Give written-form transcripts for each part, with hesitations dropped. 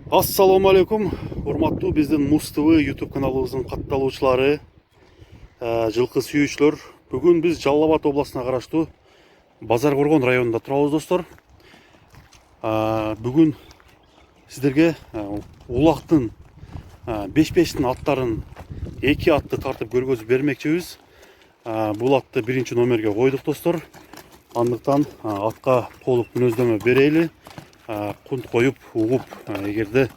Assalamu alaikum, урматтуу биздин Муз ТВ YouTube каналыбыздын катталуучулары, жылкы сүйүүчүлөр. Бүгүн биз Жалал Абад областына караштуу Базар Коргон районунда турабыз, достор. Бүгүн сиздерге улактын беш-бештин аттарын эки атты тартып көргөзүп бермекчибиз. Бул атты биринчи номерге койдук, достор. Андыктан атка толук мүнөздөмө берели. Кунт коюп, угуп, эгерде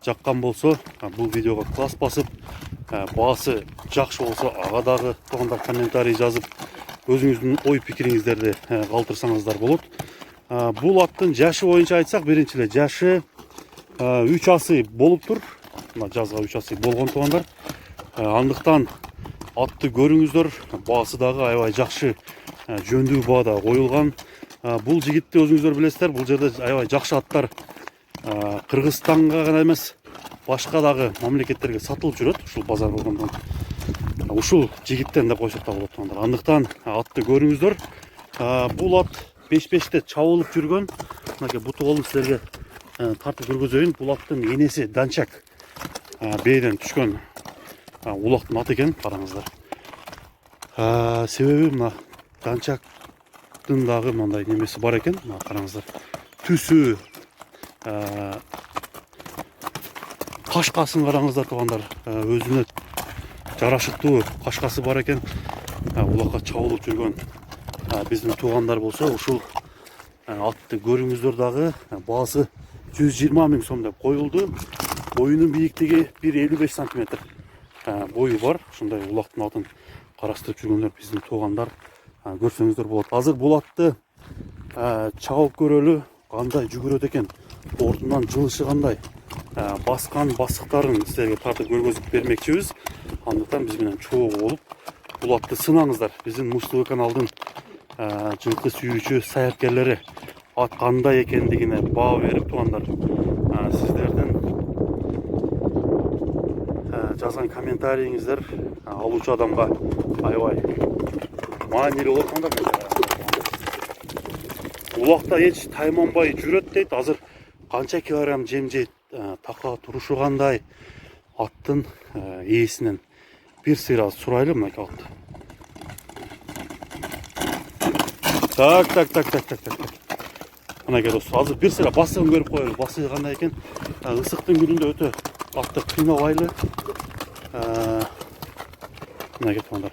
жаккан болсо, бул видеого класс басып, баасы жакшы болсо, ага дагы туугандар комментарий жазып, өзүңүздүн ой пикириңиздерди калтырсаңыздар болот. Бул аттын жашы боюнча айтсак, биринчи эле жашы 3 асый болуптур. Мына жазга 3 асый болгон туугандар. Андыктан атты көрүңүздөр, баасы дагы аябай жакшы, жөндүү баада коюлган. Бул жигитти өзүңүздөр билесиздер, бул жерде аябай жакшы аттар Кыргызстанга гана эмес, башка дагы мамлекеттерге сатылып жүрөт. Ушул Базар Коргондон ушул жигиттен деп койсок да болот туугандар. Андыктан атты көрүңүздөр. Бул ат беш-беште чабылып жүргөн. Мынакей буту колун силерге тартып көргөзөйүн. Бул аттын энеси Данчак бээден түшкөн улактын аты экен, караңыздар. Себеби мына Данчак дагы мындай немеси бар экен, караңыздар. Түсү, кашкасын караңыздар туугандар. Өзүнө жарашыктуу кашкасы бар экен. Улакка чабылып жүргөн биздин туугандар болсо, ушул атты көрүңүздөр. Дагы баасы 120 000 сом деп коюлду. Боюнун бийиктиги 1,55 сантиметр бою бар. Ушундай улактын атын караштырып жүргөндөр биздин туугандар. Көрсөңүздөр болот. Азыр бул атты чабып көрөлү, кандай жүгүрөт экен, ордунан жылышы кандай, баскан басыктарын силерге тартып көргөзүп бермекчибиз. Андыктан биз менен чогуу болуп, бул атты сынаңыздар. Биздин Муз ТВ каналдын жылкы сүйүүчү саяркерлери ат кандай экендигине баа берип туугандар. Сиздердин жазган комментарийиңиздер алуучу адамга аябай маанилүү болот туугандар. Улакта эч тайманбай жүрөт дейт. Азыр канча килограмм жем жейт, така турушу кандай, аттын ээсинен бир сыйра сурайлы. Мынакей атты. Так. Мынакей достор, азыр бир сыйра басыгын көрүп коелу. Басыгы кандай экен? Ысыктын күнүндө өтө атты кыйнабайлы. Мынакей туугандар.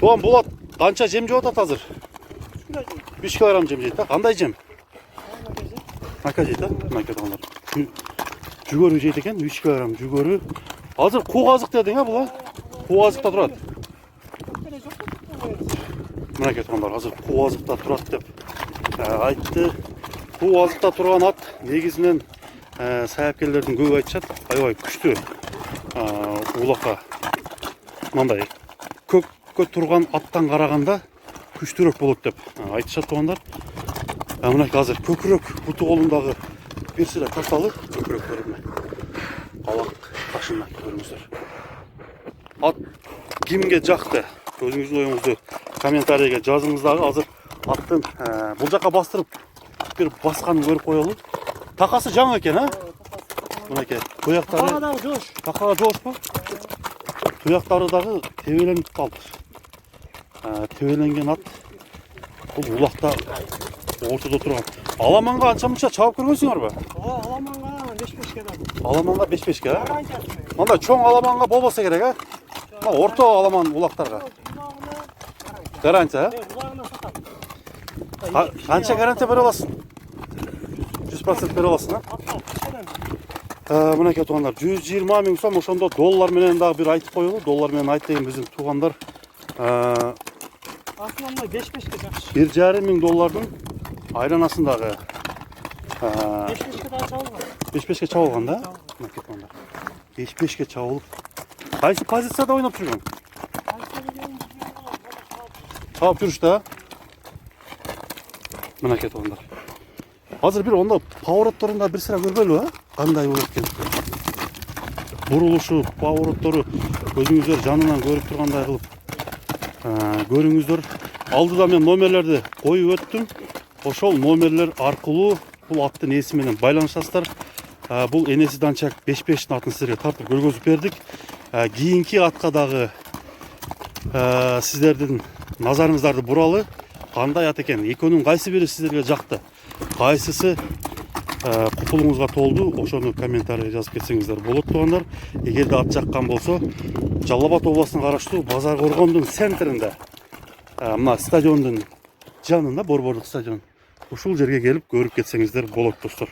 Туган, бул ат канча жем жеп атат азыр? 5 килограмм жем жейт. Кандай жем? Нака жейт, мынакей туугандар. Жүгөрү жейт экен, 3 килограмм жүгөрү. Азыр куу азык дедиң, бул? Куу азыкта турат. Мынакей туугандар, азыр куу азыкта турат деп айтты. Куу азыкта турган ат негизинен саяпкерлердин көбү айтышат, аябай күчтүү улакка мындай көккө турган аттан караганда күчтүүрөөк болот деп айтышат туугандар. Мынакей азыр көкүрөк буту колундагы бир сыйра тарталы көкүрөктөрүнө алак ташына көрүңүздөр. Ат кимге жакты? Өзүңүздүн оюңузду комментарийге жазыңыз дагы. Азыр аттын бул жака бастырып бир басканын көрүп коелу. Такасы жаңы экен, Мынакей туяктары такага жоошпу? Туяктары дагы тебеленип калды. Тебеленген ат. Бул улакта ортодо турган. Аламанга анча мынча чабып көргөнсүңөрбү? Аламанга 5-5 да. Аламанга 5-5, Мындай чоң аламанга болбосо керек, Орто аламан улактарга. Гарантия, Канча гарантия бере аласың? 100% бере аласың, Мынакей туугандар, 120 000 сом, ошондо доллар менен дагы бир айтып коелу. Доллар менен айт деген биздин туугандар. Асылында 5-5 жакшы. 1,5 миң доллардын айланасындагы 5-5 да чабылган. 5-5 чабылган да? Мынакей туугандар. 5-5 чабылып. Кайсы позицияда ойноп жүргөн? Чабып жүрүштө, Мынакей туугандар. Азыр бир ондо поворотторунда бир сыра көргөлү, Кандай болот экен? Бурулушу, повороттору өзүңүздөр жанынан көрүп тургандай кылып көрүңүздөр. Алдыда мен номерлерди коюп өттүм. Ошол номерлер аркылуу бул аттын ээси менен байланышасыздар. Бул энеси Данчак 5-5'in атын сіздерге тартып көргөзүп бердик. Кийинки атка дагы сиздердин назарыңыздарды буралы. Кандай ат экен? Экөөнүн кайсы бири сиздерге жакты? Кайсысы купулуңузга толду? Ошону комментарий жазып кетсеңиздер болот туугандар. Эгерде ат жаккан болсо, Жалал Абад областына караштуу Базар Коргондун центринде, мына стадиондун жанында, борбордук стадион. Ушул жерге келип көрүп кетсеңиздер болот достор.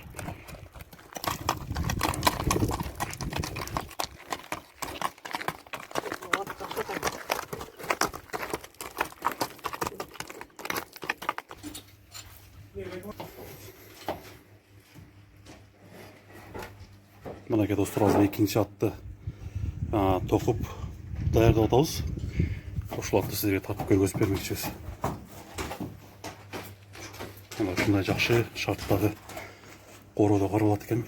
Мынакей достор, азыр экинчи атты токуп даярдап атабыз. Ошол атты сиздерге тартып көргөзүп бермекчибиз. Мына ушундай жакшы шарттагы короодо каралат экен.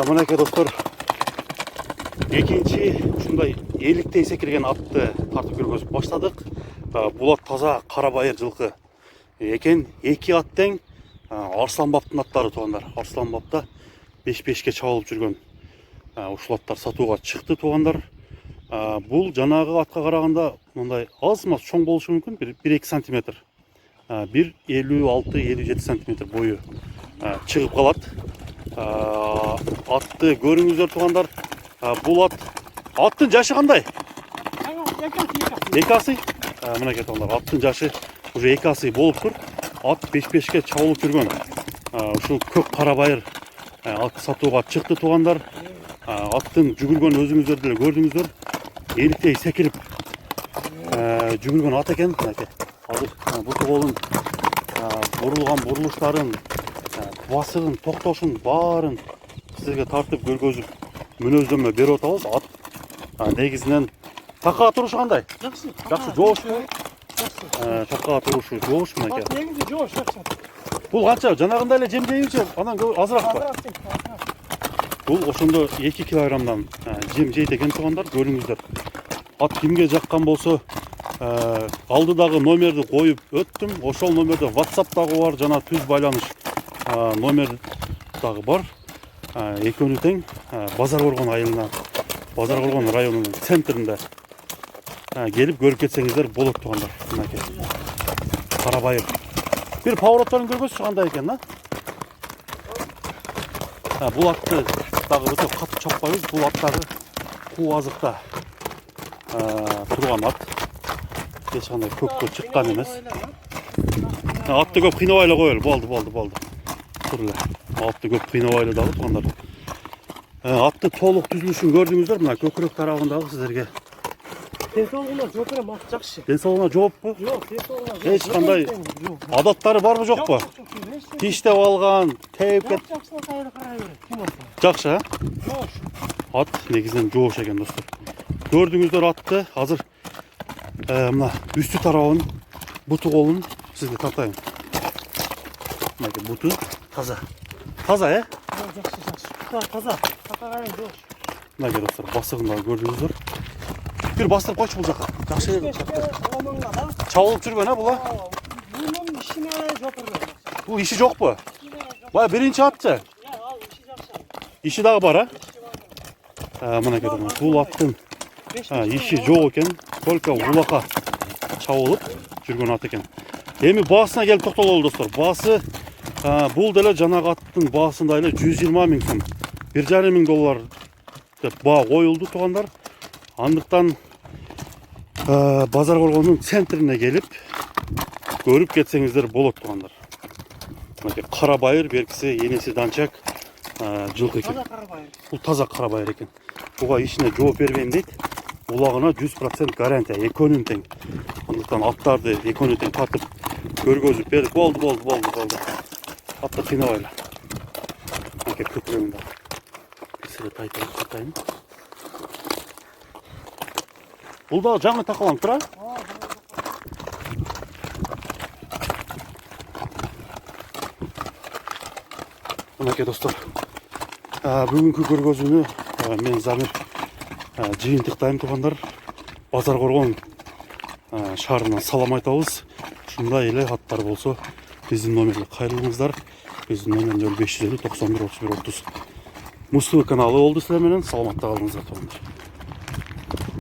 Мынакей достор, экинчи ушундай эликтей секирген атты тартып көргөзүп баштадык. Бул ат таза кара байыр жылкы экен. Эки ат тең Арслан Баптын аттары туугандар. Арслан Бапта 5-5'ке чабылып жүргөн ушул аттар сатууга чыкты туугандар. Бул жанагы атка караганда мындай аз-маз чоң болушу мүмкүн, 1-2 сантиметр. 1,56-57 сантиметр бою чыгып калат. Атты көрүңүздөр туугандар. Бул аттын жашы кандай? Эки асый. Мынакей туугандар, аттын жашы уже 2 асый болуптур. Ат 5-5'ке чабылып жүргөн. Ушул көк кара байыр ат сатууга чыкты туугандар. Аттын жүгүргөн өзүңүздөр деле көрдүңүздөр. Эликтей секирип жүгүргөн ат экен. Мынакей азыр буту колун бурулган бурулуштарын, басыгын, токтошун баарын сиздерге тартып көргөзүп мүнөздөмө берип атабыз. Ат негизинен такка турушу кандай? Жакшы. Жакшы, жоошпу? Такка турушу жоош мынакей. Негизи жоош, жакшы. Бул канча? Жанагындай эле жем жейинчи, анан азыракпы? Бул ошондо 2 килограммдан жем жейт экен туугандар, көрүңүздөр. Ат кимге жаккан болсо, алдыдагы номерди коюп өттүм. Ошол номерде WhatsApp дагы бар, жана түз байланыш номер дагы бар. Экөөнү тең Базар Коргон айылына, Базар Коргон районунун центринде келип көрүп кетсеңиздер болот туугандар. Мынакей кара байыр. Бир поворотторун көргөзчү кандай экен, Бул атты дагы өтө катуу чаппайбыз. Бул ат дагы куу азыкта турган ат. Эч кандай көккө чыккан эмес. Атты көп кыйнабай эле коелу. Болду. Тур эле. Атты көп кыйнабай эле дагы туугандар. Атты толук түзүлүшүн көрдүңүздөр. Мына көкүрөк тарабындагы сиздерге. Денсаулыгына жооп берем, ат жакшы. Денсаулыгына жооппу? Жок, денсаулыгына жооп. Эч кандай адаттары барбы жокпу? Тиштеп алган, тээп кет. Жакшы, Жоош. Ат негизинен жоош экен достор. Көрдүңүздөр атты. Азыр мына үстү тарабын, буту колун сизге тартайын. Мынакей буту таза. Таза, Жакшы. Таза. Такаган жоош. Мынакей достор, басыгын дагы көрдүңүздөр. Бир бастырып койчу бул жака. Жакшы. Аламанга да. Чабылып жүргөн бул. Бунун ишине жооп берем. Бул иши жокпу? Бай биринчи атчы. Ал иши жакшы. Иши дагы бар, Мынакей достор, бул аттын иши жок экен. Только улака чабылып жүргөн ат экен. Эми баасына келип токтололу достор. Баасы бул деле жанагы аттын баасындай эле 120 000 сом. 1,5 мың доллар деп баа коюлду туугандар. Андыктан Базар Коргондун центрине келип көрүп кетсеңиздер болот туугандар. Мынакей кара байыр, беркиси энеси Данчак жылкы экен. Бул таза кара байыр экен. Буга ишине жооп бербейм дейт. Улагына 100% гарантия, экөөнүн тең. Андыктан аттарды экөөнү тең тартып көргөзүп берип болду. Атты кыйнабай эле. Мынакей көкүрөгүндө. Сире тайтайын. Бул да жаңы такаланып тура. Мынакей достор, бүгүнкү көргөзүүнү мен Замир жыйынтыктайм туугандар. Базар Коргон шаарынан салам айтабыз. ушундай эле аттар болсо биздин номерге кайрылыңыздар. Биздин номер 0550 91 31 30. Муз ТВ каналы болду силер менен. Саламатта калыңыздар.